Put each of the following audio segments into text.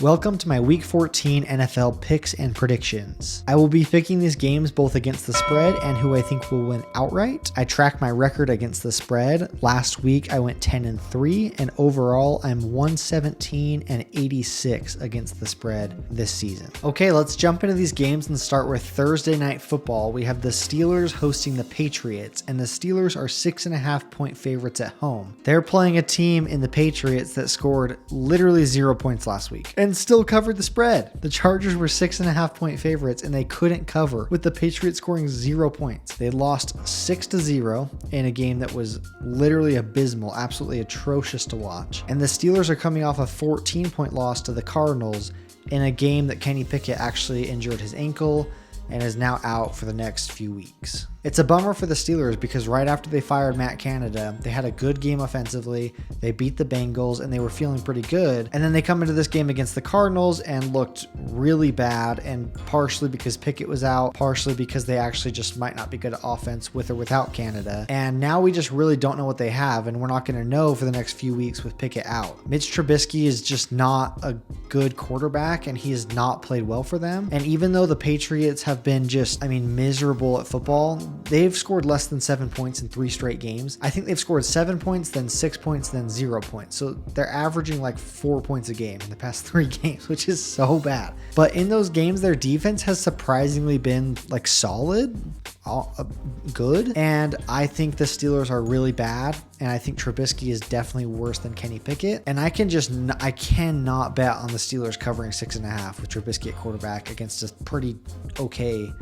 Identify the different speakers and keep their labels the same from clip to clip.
Speaker 1: Welcome to my Week 14 NFL picks and predictions. I will be picking these games both against the spread and who I think will win outright. I track my record against the spread. Last week I went 10-3, and overall I'm 117-86 against the spread this season. Okay, let's jump into these games and start with Thursday Night Football. We have the Steelers hosting the Patriots, and the Steelers are 6.5-point favorites at home. They're playing a team in the Patriots that scored literally 0 points last week and still covered the spread. The Chargers were 6.5-point favorites and they couldn't cover, with the Patriots scoring 0 points. They lost 6-0 in a game that was literally abysmal, absolutely atrocious to watch. And the Steelers are coming off a 14-point loss to the Cardinals in a game that Kenny Pickett actually injured his ankle and is now out for the next few weeks. It's a bummer for the Steelers because right after they fired Matt Canada, they had a good game offensively, they beat the Bengals, and they were feeling pretty good. And then they come into this game against the Cardinals and looked really bad, and partially because Pickett was out, partially because they actually just might not be good at offense with or without Canada. And now we just really don't know what they have, and we're not going to know for the next few weeks with Pickett out. Mitch Trubisky is just not a good quarterback, and he has not played well for them. And even though the Patriots have been just, miserable at football, they've scored less than 7 points in 3 straight games. I think they've scored 7 points, then 6 points, then 0 points. So they're averaging like 4 points a game in the past 3 games, which is so bad. But in those games, their defense has surprisingly been like solid, good. And I think the Steelers are really bad. And I think Trubisky is definitely worse than Kenny Pickett. And I cannot bet on the Steelers covering 6.5 with Trubisky at quarterback against a pretty okay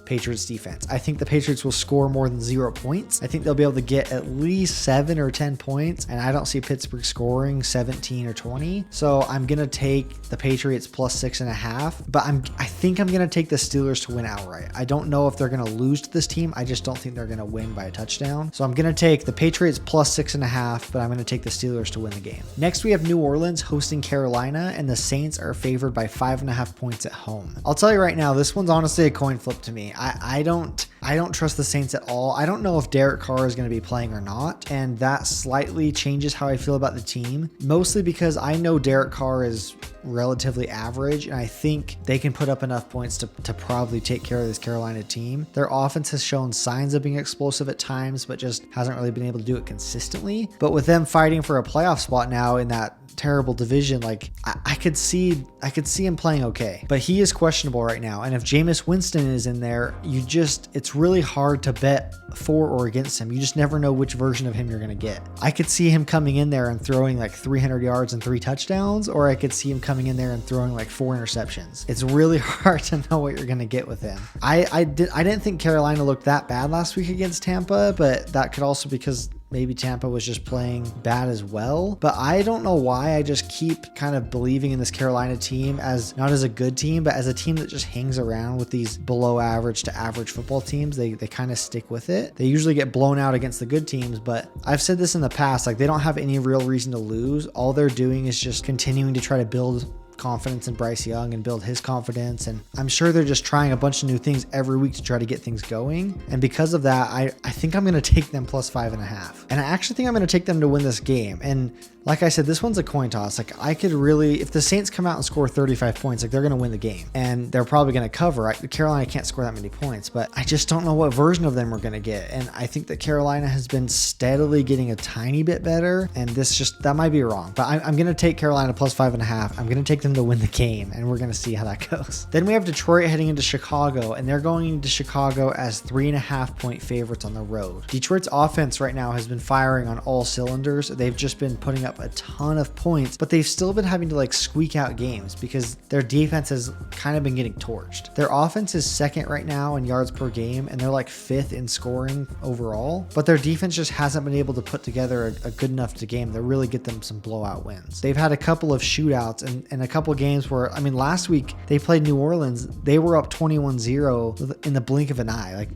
Speaker 1: Patriots defense. I think the Patriots will score more than 0 points. I think they'll be able to get at least 7 or 10 points, and I don't see Pittsburgh scoring 17 or 20. So I'm going to take the Patriots plus 6.5, but I think I'm going to take the Steelers to win outright. I don't know if they're going to lose to this team. I just don't think they're going to win by a touchdown. So I'm going to take the Patriots plus 6.5, but I'm going to take the Steelers to win the game. Next, we have New Orleans hosting Carolina, and the Saints are favored by 5.5 points at home. I'll tell you right now, this one's honestly a coin flip to me. I don't trust the Saints at all. I don't know if Derek Carr is going to be playing or not, and that slightly changes how I feel about the team, mostly because I know Derek Carr is relatively average, and I think they can put up enough points to probably take care of this Carolina team. Their offense has shown signs of being explosive at times, but just hasn't really been able to do it consistently. But with them fighting for a playoff spot now in that terrible division, like I could see him playing okay, but he is questionable right now. And if Jameis Winston is in there, it's really hard to bet for or against him. You just never know which version of him you're going to get. I could see him coming in there and throwing like 300 yards and 3 touchdowns, or I could see him coming in there and throwing like 4 interceptions. It's really hard to know what you're going to get with him. I didn't think Carolina looked that bad last week against Tampa, but that could also because maybe Tampa was just playing bad as well. But I don't know why. I just keep kind of believing in this Carolina team as not as a good team, but as a team that just hangs around with these below average to average football teams. They kind of stick with it. They usually get blown out against the good teams, but I've said this in the past, like they don't have any real reason to lose. All they're doing is just continuing to try to build confidence in Bryce Young and build his confidence, and I'm sure they're just trying a bunch of new things every week to try to get things going. And because of that, I think I'm going to take them plus 5.5, and I actually think I'm going to take them to win this game. And like I said, this one's a coin toss. Like I could really, if the Saints come out and score 35 points, like they're going to win the game and they're probably going to cover. Carolina can't score that many points, but I just don't know what version of them we're going to get. And I think that Carolina has been steadily getting a tiny bit better, and that might be wrong, but I'm going to take Carolina plus 5.5. I'm going to take them to win the game, and we're going to see how that goes. Then we have Detroit heading into Chicago, and they're going into Chicago as 3.5-point favorites on the road. Detroit's offense right now has been firing on all cylinders. They've just been putting up a ton of points, but they've still been having to like squeak out games because their defense has kind of been getting torched. Their offense is second right now in yards per game, and they're like 5th in scoring overall, but their defense just hasn't been able to put together a good enough game to really get them some blowout wins. They've had a couple of shootouts and a couple of games where, last week they played New Orleans. They were up 21-0 in the blink of an eye. Like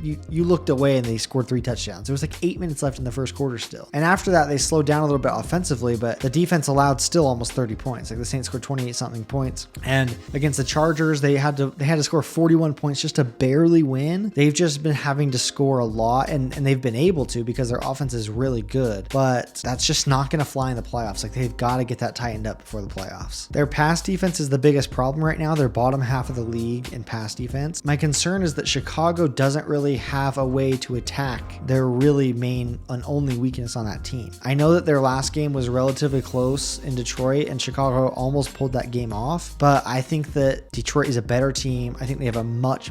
Speaker 1: you looked away and they scored 3 touchdowns. There was like 8 minutes left in the first quarter still. And after that, they slowed down a little bit offensively, but the defense allowed still almost 30 points. Like the Saints scored 28 something points. And against the Chargers, they had to score 41 points just to barely win. They've just been having to score a lot, and they've been able to because their offense is really good, but that's just not going to fly in the playoffs. Like they've got to get that tightened up before the playoffs. Their pass defense is the biggest problem right now. They're bottom half of the league in pass defense. My concern is that Chicago doesn't really have a way to attack their really main and only weakness on that team. I know that their last game was relatively close in Detroit and Chicago almost pulled that game off, but I think that Detroit is a better team. I think they have a much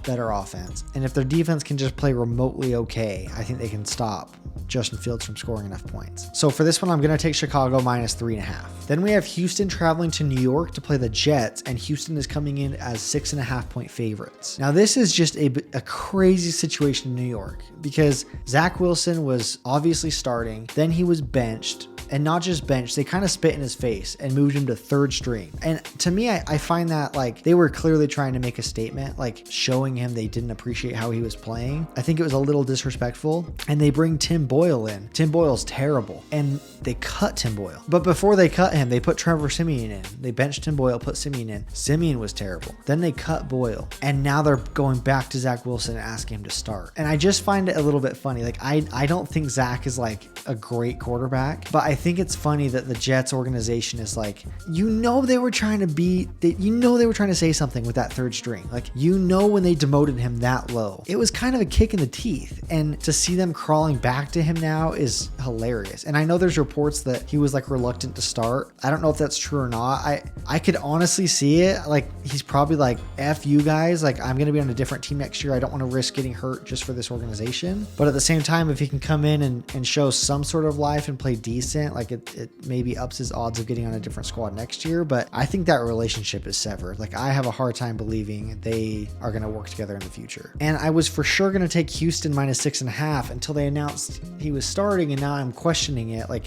Speaker 1: better offense. And if their defense can just play remotely okay, I think they can stop Justin Fields from scoring enough points. So for this one, I'm going to take Chicago minus 3.5. Then we have Houston traveling to New York to play the Jets, and Houston is coming in as 6.5 point favorites. Now this is just a crazy situation in New York because Zach Wilson was obviously starting, then he was benched. And not just benched, they kind of spit in his face and moved him to third string. And to me, I find that like they were clearly trying to make a statement, like showing him they didn't appreciate how he was playing. I think it was a little disrespectful. And they bring Tim Boyle in. Tim Boyle's terrible. And they cut Tim Boyle. But before they cut him, they put Trevor Siemian in. They benched Tim Boyle, put Siemian in. Siemian was terrible. Then they cut Boyle. And now they're going back to Zach Wilson and asking him to start. And I just find it a little bit funny. Like I don't think Zach is like a great quarterback, but I think it's funny that the Jets organization is like, they were trying to say something with that third string. Like, when they demoted him that low, it was kind of a kick in the teeth. And to see them crawling back to him now is hilarious. And I know there's reports that he was like reluctant to start. I don't know if that's true or not. I could honestly see it. Like, he's probably like, F you guys. Like, I'm going to be on a different team next year. I don't want to risk getting hurt just for this organization. But at the same time, if he can come in and show some sort of life and play decent, like it maybe ups his odds of getting on a different squad next year. But I think that relationship is severed. Like, I have a hard time believing they are going to work together in the future. And I was for sure going to take Houston minus 6.5 until they announced he was starting. And now I'm questioning it. Like,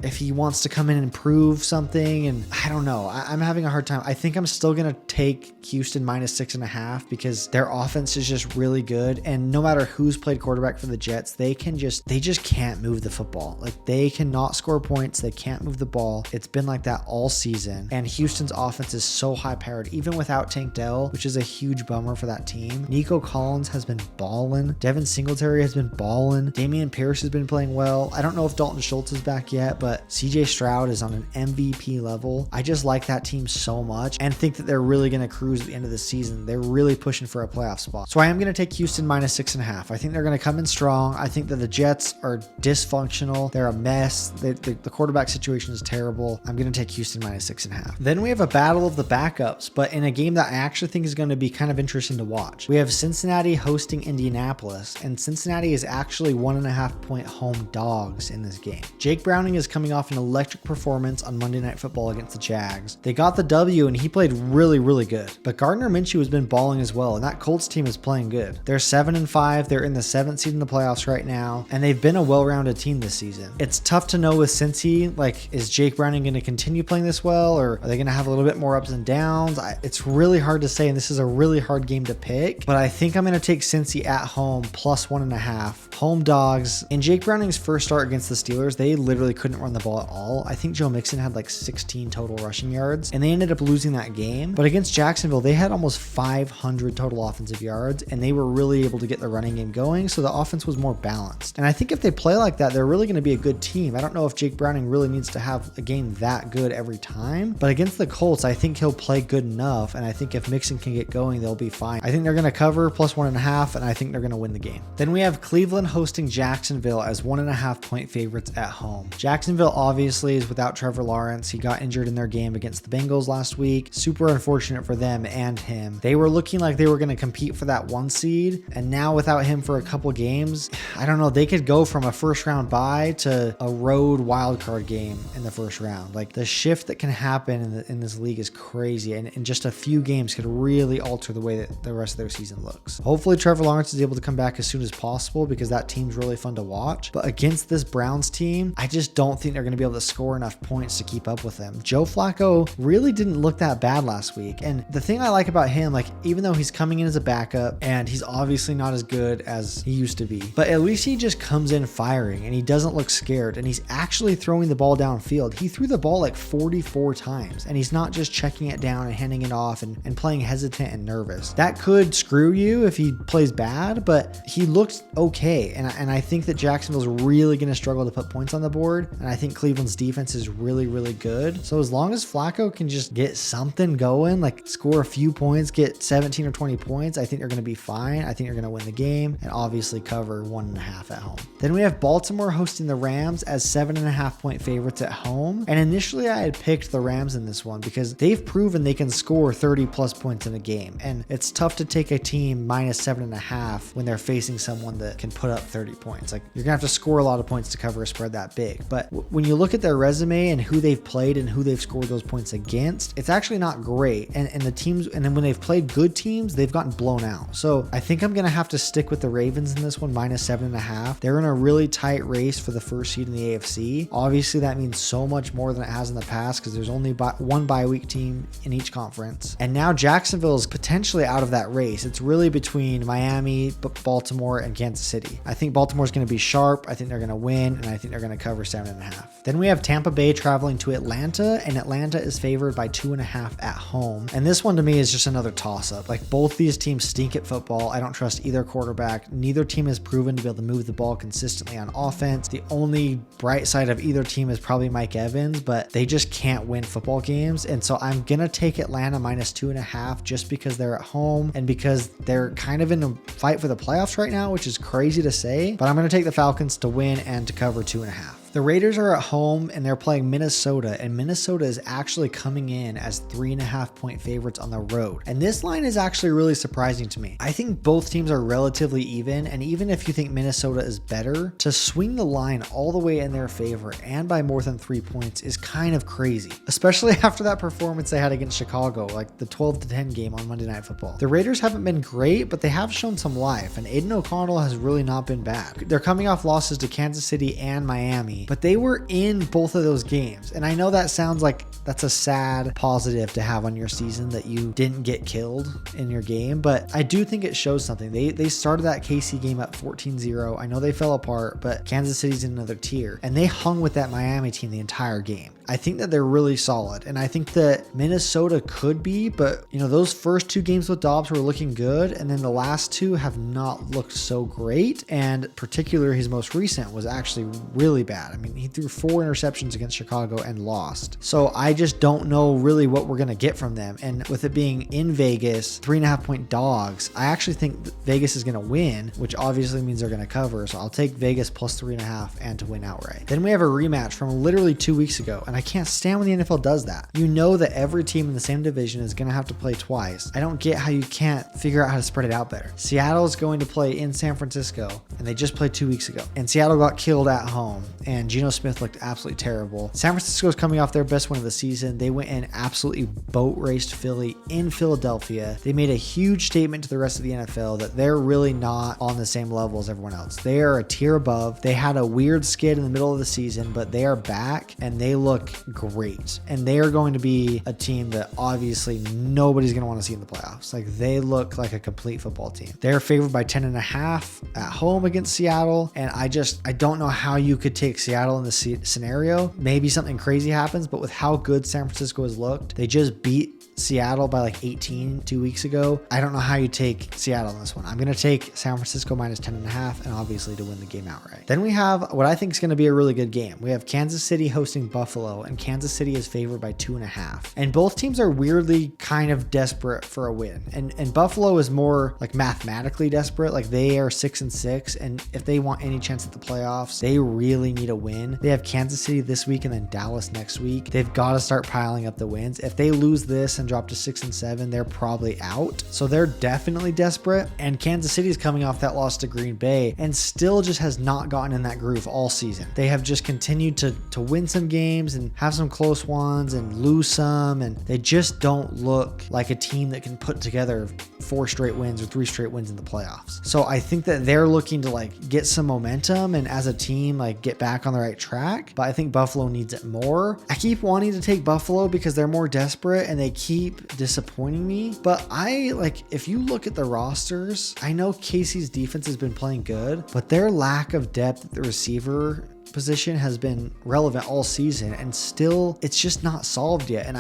Speaker 1: if he wants to come in and prove something, and I don't know. I'm having a hard time. I think I'm still going to take Houston minus 6.5 because their offense is just really good. And no matter who's played quarterback for the Jets, they just can't move the football. Like, they cannot score points. They can't move the ball. It's been like that all season. And Houston's offense is so high powered, even without Tank Dell, which is a huge bummer for that team. Nico Collins has been balling. Devin Singletary has been balling. Damian Pierce has been playing well. I don't know if Dalton Schultz is back yet, but CJ Stroud is on an MVP level. I just like that team so much and think that they're really going to cruise at the end of the season. They're really pushing for a playoff spot. So I am going to take Houston minus 6.5. I think they're going to come in strong. I think that the Jets are dysfunctional. They're a mess. The quarterback situation is terrible. I'm going to take Houston minus 6.5. Then we have a battle of the backups, but in a game that I actually think is going to be kind of interesting to watch. We have Cincinnati hosting Indianapolis, and Cincinnati is actually 1.5 point home dogs in this game. Jake Browning is coming off an electric performance on Monday Night Football against the Jags. They got the W, and he played really good. But Gardner Minshew has been balling as well, and that Colts team is playing good. They're 7-5. They're in the 7th seed in the playoffs right now, and they've been a well-rounded team this season. It's tough to know with Cincy, like, is Jake Browning going to continue playing this well, or are they going to have a little bit more ups and downs? It's really hard to say, and this is a really hard game to pick, but I think I'm going to take Cincy at home plus 1.5. Home dogs. In Jake Browning's first start against the Steelers, they literally couldn't run the ball at all. I think Joe Mixon had like 16 total rushing yards, and they ended up losing that game. But against Jacksonville, they had almost 500 total offensive yards, and they were really able to get the running game going, so the offense was more balanced. And I think if they play like that, they're really going to be a good team. I don't know if Jake Browning really needs to have a game that good every time, but against the Colts, I think he'll play good enough, and I think if Mixon can get going, they'll be fine. I think they're going to cover plus 1.5, and I think they're going to win the game. Then we have Cleveland hosting Jacksonville as 1.5 point favorites at home. Jacksonville obviously is without Trevor Lawrence. He got injured in their game against the Bengals last week. Super unfortunate for them and him. They were looking like they were going to compete for that 1 seed, and now without him for a couple games, I don't know, they could go from a first round bye to a road wildcard game in the first round. Like, the shift that can happen in this league is crazy, and in just a few games could really alter the way that the rest of their season looks. Hopefully Trevor Lawrence is able to come back as soon as possible, because that team's really fun to watch. But against this Browns team, I just don't think they're going to be able to score enough points to keep up with them. Joe Flacco really didn't look that bad last week. And the thing I like about him, like even though he's coming in as a backup and he's obviously not as good as he used to be, but at least he just comes in firing and he doesn't look scared and he's actually throwing the ball downfield. He threw the ball like 44 times and he's not just checking it down and handing it off and playing hesitant and nervous. That could screw you if he plays bad, but he looked okay. And I think that Jacksonville's really going to struggle to put points on the board. And I think Cleveland's defense is really, really good. So as long as Flacco can just get something going, like score a few points, get 17 or 20 points, I think they're going to be fine. I think they're going to win the game and obviously cover 1.5 at home. Then we have Baltimore hosting the Rams as 7.5 point favorites at home. And initially I had picked the Rams in this one because they've proven they can score 30 plus points in a game. And it's tough to take a team minus 7.5 when they're facing someone that can put up 30 points. Like you're gonna have to score a lot of points to cover a spread that big. But when you look at their resume and who they've played and who they've scored those points against, it's actually not great. And the teams, and then when they've played good teams, they've gotten blown out. So I think I'm gonna have to stick with the Ravens in this one, minus 7.5. They're in a really tight race for the first seed in the AFC. Obviously that means so much more than it has in the past because there's only one bye week team in each conference. And now Jacksonville is potentially out of that race. It's really between Miami, Baltimore, and Kansas City. I think Baltimore's going to be sharp. I think they're going to win, and I think they're going to cover 7.5. Then we have Tampa Bay traveling to Atlanta, and Atlanta is favored by 2.5 at home. And this one to me is just another toss-up. Like both these teams stink at football. I don't trust either quarterback. Neither team has proven to be able to move the ball consistently on offense. The only bright side of either team is probably Mike Evans, but they just can't win football games. And so I'm going to take Atlanta minus 2.5 just because they're at home and because they're kind of in a fight for the playoffs right now, which is crazy to say, but I'm going to take the Falcons to win and to cover 2.5. The Raiders are at home and they're playing Minnesota, and Minnesota is actually coming in as 3.5 point favorites on the road. And this line is actually really surprising to me. I think both teams are relatively even, and even if you think Minnesota is better, to swing the line all the way in their favor and by more than 3 points is kind of crazy, especially after that performance they had against Chicago, like the 12-10 game on Monday Night Football. The Raiders haven't been great, but they have shown some life, and Aiden O'Connell has really not been bad. They're coming off losses to Kansas City and Miami, but they were in both of those games. And I know that sounds like that's a sad positive to have on your season that you didn't get killed in your game, but I do think it shows something. They started that KC game up 14-0. I know they fell apart, but Kansas City's in another tier, and they hung with that Miami team the entire game. I think that they're really solid, and I think that Minnesota could be, but you know, those first two games with Dobbs were looking good, and then the last two have not looked so great, and particularly his most recent was actually really bad. I mean, he threw 4 interceptions against Chicago and lost. So I just don't know really what we're going to get from them, and with it being in Vegas, 3.5 point dogs, I actually think that Vegas is going to win, which obviously means they're going to cover, so I'll take Vegas plus 3.5 and to win outright. Then we have a rematch from literally 2 weeks ago, and I can't stand when the NFL does that. You know that every team in the same division is going to have to play twice. I don't get how you can't figure out how to spread it out better. Seattle is going to play in San Francisco, and they just played 2 weeks ago. And Seattle got killed at home, and Geno Smith looked absolutely terrible. San Francisco is coming off their best win of the season. They went and absolutely boat raced Philly in Philadelphia. They made a huge statement to the rest of the NFL that they're really not on the same level as everyone else. They are a tier above. They had a weird skid in the middle of the season, but they are back, and they look great, and they are going to be a team that obviously nobody's going to want to see in the playoffs. Like, they look like a complete football team. They're favored by 10.5 at home against Seattle, and I don't know how you could take Seattle in this scenario. Maybe something crazy happens, but with how good San Francisco has looked, they just beat Seattle by like 18 2 weeks ago. I don't know how you take Seattle in this one. I'm going to take San Francisco minus 10.5 and obviously to win the game outright. Then we have what I think is going to be a really good game. We have Kansas City hosting Buffalo, and Kansas City is favored by 2.5. And both teams are weirdly kind of desperate for a win. And Buffalo is more like mathematically desperate. Like, they are 6-6, and if they want any chance at the playoffs, they really need a win. They have Kansas City this week and then Dallas next week. They've got to start piling up the wins. If they lose this and and drop to 6-7, they're probably out. So they're definitely desperate. And Kansas City is coming off that loss to Green Bay and still just has not gotten in that groove all season. They have just continued to win some games and have some close ones and lose some, and they just don't look like a team that can put together 4 straight wins or 3 straight wins in the playoffs. So I think that they're looking to like get some momentum and as a team like get back on the right track, but I think Buffalo needs it more. I keep wanting to take Buffalo because they're more desperate and they keep disappointing me, but if you look at the rosters, I know Casey's defense has been playing good, but their lack of depth at the receiver position has been relevant all season, and still it's just not solved yet. And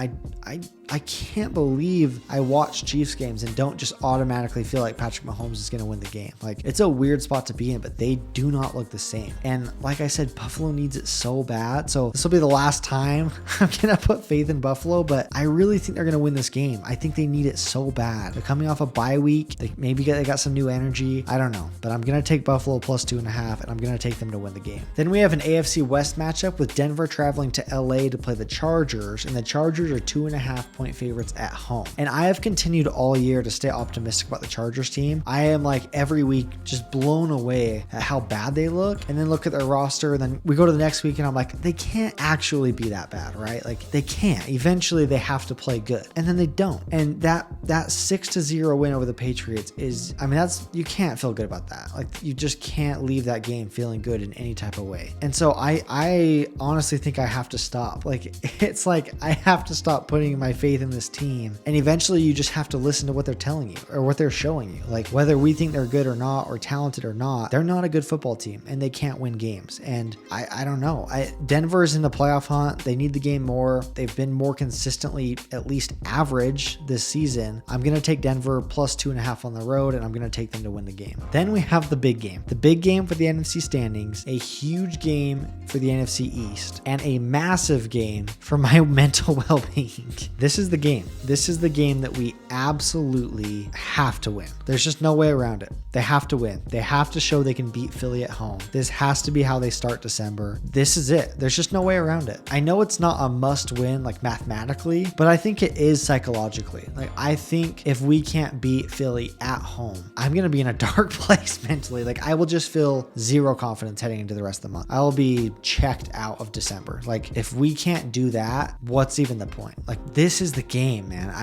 Speaker 1: I can't believe I watch Chiefs games and don't just automatically feel like Patrick Mahomes is going to win the game. Like, it's a weird spot to be in, but they do not look the same. And like I said, Buffalo needs it so bad. So this will be the last time I'm going to put faith in Buffalo, but I really think they're going to win this game. I think they need it so bad. They're coming off a bye week. They got some new energy. I don't know, but I'm going to take Buffalo plus 2.5, and I'm going to take them to win the game. Then we have an AFC West matchup with Denver traveling to LA to play the Chargers, and the Chargers are 2.5-point favorites at home. And I have continued all year to stay optimistic about the Chargers team. I am like every week just blown away at how bad they look, and then look at their roster, and then we go to the next week and I'm like, they can't actually be that bad, right? Like, they can't. Eventually they have to play good, and then they don't. And that 6-0 win over the Patriots is, I mean, you can't feel good about that. Like, you just can't leave that game feeling good in any type of way. And so I honestly think I have to stop. Like, it's like I have to stop putting my faith in this team, and eventually you just have to listen to what they're telling you or what they're showing you. Like, whether we think they're good or not, or talented or not, they're not a good football team, and they can't win games. And I don't know. Denver is in the playoff hunt. They need the game more. They've been more consistently at least average this season. I'm going to take Denver plus 2.5 on the road, and I'm going to take them to win the game. Then we have the big game. The big game for the NFC standings, a huge game for the NFC East, and a massive game for my mental well-being. This is the game. This is the game that we absolutely have to win. There's just no way around it. They have to win. They have to show they can beat Philly at home. This has to be how they start December. This is it. There's just no way around it. I know it's not a must win like mathematically, but I think it is psychologically. Like, I think if we can't beat Philly at home, I'm going to be in a dark place mentally. Like, I will just feel zero confidence heading into the rest of the month. I'll be checked out of December. Like, if we can't do that, what's even the point? Like, this is the game, man.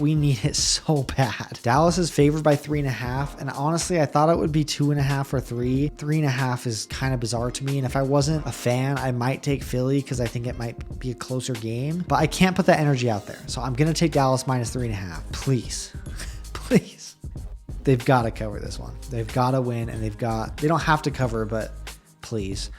Speaker 1: We need it so bad. Dallas is favored by 3.5, and honestly, I thought it would be 2.5 or 3. 3.5 is kind of bizarre to me, and if I wasn't a fan, I might take Philly because I think it might be a closer game, but I can't put that energy out there. So I'm going to take Dallas minus 3.5. Please. Please. They've got to cover this one. They've got to win, and they don't have to cover, but please,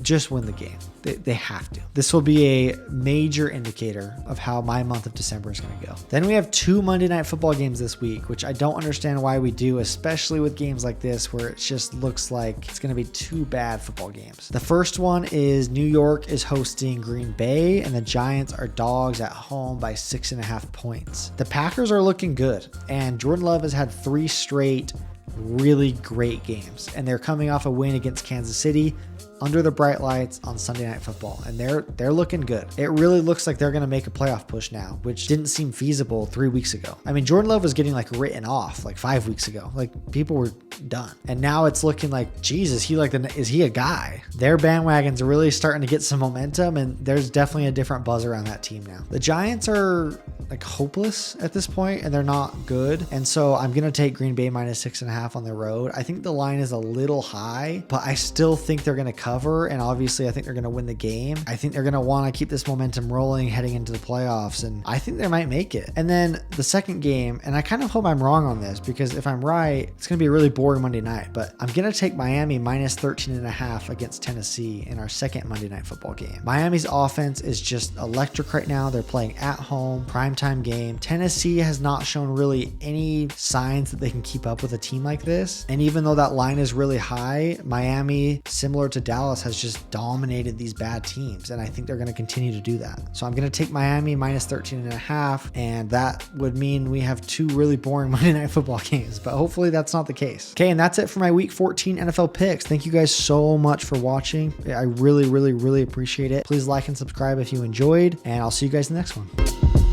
Speaker 1: just win the game. They have to. This will be a major indicator of how my month of December is going to go. Then we have 2 Monday Night Football games this week, which I don't understand why we do, especially with games like this where it just looks like it's going to be 2 bad football games. The first one is New York is hosting Green Bay, and the Giants are dogs at home by 6.5 points. The Packers are looking good, and Jordan Love has had 3 straight really great games, and they're coming off a win against Kansas City under the bright lights on Sunday Night Football, and they're looking good. It really looks like they're going to make a playoff push now, which didn't seem feasible 3 weeks ago. I mean, Jordan Love was getting like written off like 5 weeks ago. Like, people were done, and now it's looking like, Jesus, is he a guy? Their bandwagons are really starting to get some momentum, and there's definitely a different buzz around that team now. The Giants are like hopeless at this point, and they're not good, and so I'm going to take Green Bay minus 6.5 on the road. I think the line is a little high, but I still think they're going to cover, and obviously I think they're going to win the game. I think they're going to want to keep this momentum rolling heading into the playoffs, and I think they might make it. And then the second game, and I kind of hope I'm wrong on this, because if I'm right, it's going to be a really boring Monday night, but I'm going to take Miami minus 13.5 against Tennessee in our second Monday Night Football game. Miami's offense is just electric right now. They're playing at home, primetime game. Tennessee has not shown really any signs that they can keep up with a team like this, and even though that line is really high, Miami, similar to Dallas, has just dominated these bad teams, and I think they're going to continue to do that. So I'm going to take Miami minus 13.5, and that would mean we have 2 really boring Monday Night Football games, but hopefully that's not the case. Okay, and that's it for my Week 14 NFL picks. Thank you guys so much for watching. I really, really, really appreciate it. Please like and subscribe if you enjoyed, and I'll see you guys in the next one.